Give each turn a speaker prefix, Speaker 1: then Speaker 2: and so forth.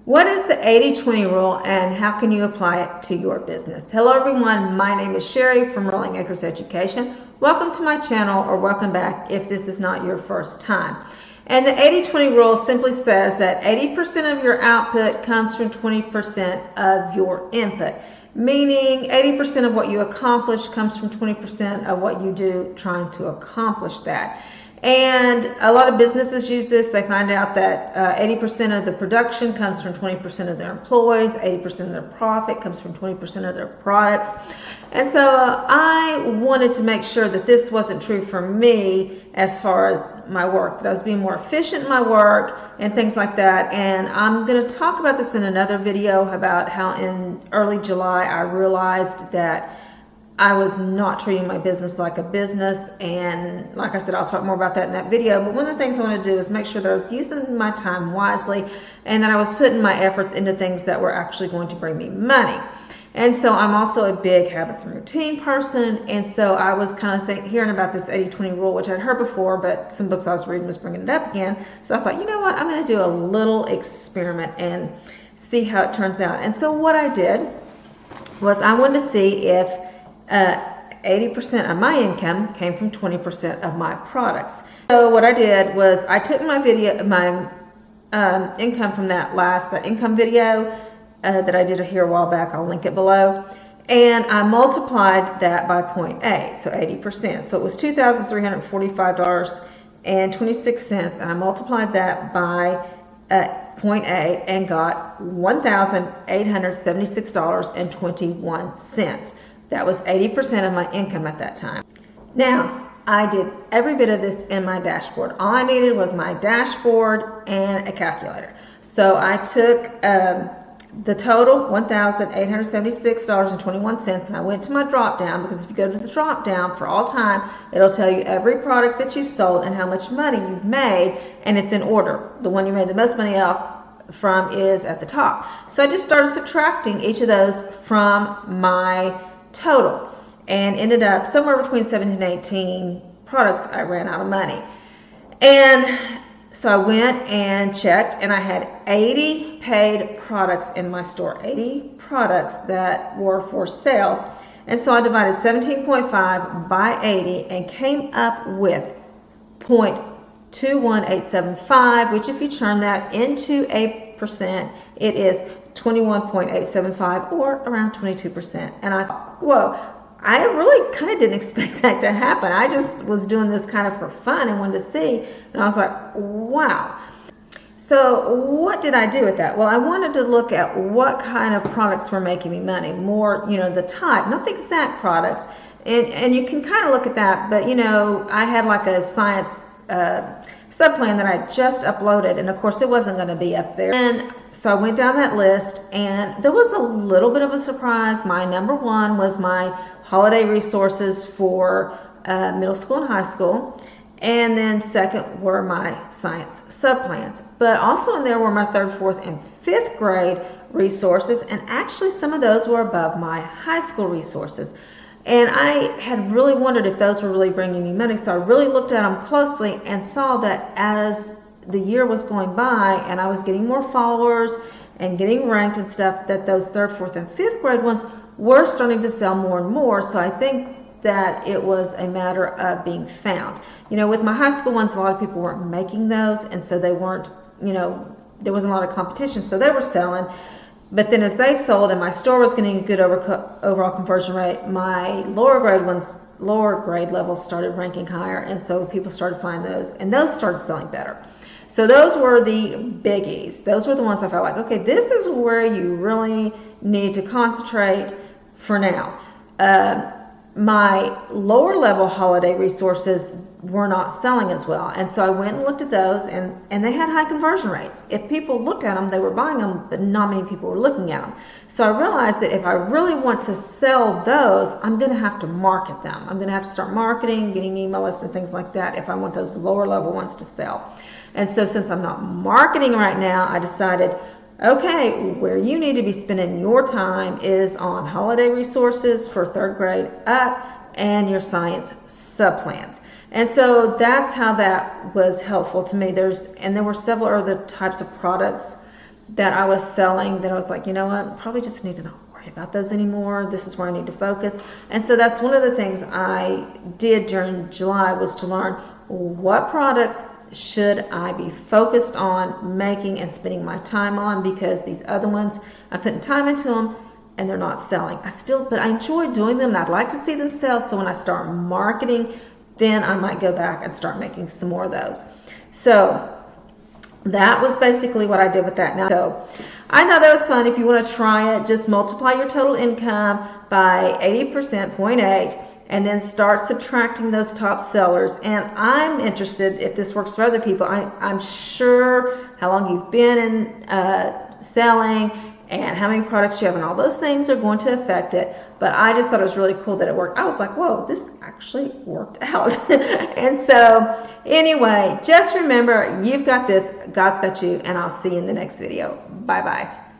Speaker 1: What is the 80-20 rule and how can you apply it to your business? Hello everyone, my name is Sherry from Rolling Acres Education. Welcome to my channel, or welcome back if this is not your first time. And the 80-20 rule simply says that 80% of your output comes from 20% of your input, meaning 80% of what you accomplish comes from 20% of what you do trying to accomplish that. And a lot of businesses use this. They find out that 80% of the production comes from 20% of their employees, 80% of their profit comes from 20% of their products. And so I wanted to make sure that this wasn't true for me as far as my work, that I was being more efficient in my work and things like that. And I'm going to talk about this in another video about how in early July I realized that I was not treating my business like a business, and like I said, I'll talk more about that in that video. But one of the things I want to do is make sure that I was using my time wisely and that I was putting my efforts into things that were actually going to bring me money. And so I'm also a big habits and routine person, and so I was kind of hearing about this 80-20 rule, which I'd heard before, but some books I was reading was bringing it up again. So I thought, you know what, I'm going to do a little experiment and see how it turns out. And so what I did was I wanted to see if 80% of my income came from 20% of my products. So what I did was I took my income from that income video that I did here a while back. I'll link it below. And I multiplied that by 0.8, so 80%. So it was $2,345.26, and I multiplied that by 0.8 and got $1,876.21. That was 80% of my income at that time. Now, I did every bit of this in my dashboard. All I needed was my dashboard and a calculator. So I took the total, $1,876.21, and I went to my drop down, because if you go to the drop down for all time, it'll tell you every product that you've sold and how much money you've made, and it's in order. The one you made the most money off from is at the top. So I just started subtracting each of those from my total and ended up somewhere between 17 and 18 products. I ran out of money, and so I went and checked, and I had 80 paid products in my store, 80 products that were for sale. And so I divided 17.5 by 80 and came up with 0.21875, which if you turn that into a percent, it is 21.875, or around 22%. And I thought, whoa, I really kind of didn't expect that to happen. I just was doing this kind of for fun and wanted to see, and I was like, wow. So what did I do with that? Well, I wanted to look at what kind of products were making me money, more, the type, not the exact products. And you can kind of look at that, but I had like a science subplan that I just uploaded, and of course it wasn't going to be up there. And so I went down that list, and there was a little bit of a surprise. My number one was my holiday resources for middle school and high school, and then second were my science subplans. But also in there were my 3rd, 4th, and 5th grade resources, and actually some of those were above my high school resources. And I had really wondered if those were really bringing me money, so I really looked at them closely and saw that as the year was going by and I was getting more followers and getting ranked and stuff, that those 3rd, 4th, and 5th grade ones were starting to sell more and more. So I think that it was a matter of being found. With my high school ones, a lot of people weren't making those, and so they weren't, there wasn't a lot of competition, so they were selling. But then as they sold and my store was getting a good overall conversion rate, my lower grade levels started ranking higher, and so people started finding those, and those started selling better. So those were the biggies. Those were the ones I felt like, okay, this is where you really need to concentrate for now. My lower level holiday resources were not selling as well, and so I went and looked at those, and they had high conversion rates. If people looked at them, they were buying them, but not many people were looking at them. So I realized that if I really want to sell those, I'm going to have to market them. I'm going to have to start marketing, getting email lists and things like that if I want those lower level ones to sell. And so since I'm not marketing right now, I decided, okay, where you need to be spending your time is on holiday resources for 3rd grade up and your science subplans. And so that's how that was helpful to me. There were several other types of products that I was selling that I was like, you know what, probably just need to not worry about those anymore. This is where I need to focus. And so that's one of the things I did during July, was to learn what products should I be focused on making and spending my time on, because these other ones, I'm putting time into them and they're not selling. But I enjoy doing them and I'd like to see them sell. So when I start marketing, then I might go back and start making some more of those. So that was basically what I did with that. Now, so I thought that was fun. If you want to try it, just multiply your total income by 80%, 0.8, and then start subtracting those top sellers. And I'm interested if this works for other people. I'm sure how long you've been in selling and how many products you have, and all those things are going to affect it. But I just thought it was really cool that it worked. I was like, whoa, this actually worked out. And so anyway, just remember, you've got this, God's got you, and I'll see you in the next video. Bye-bye.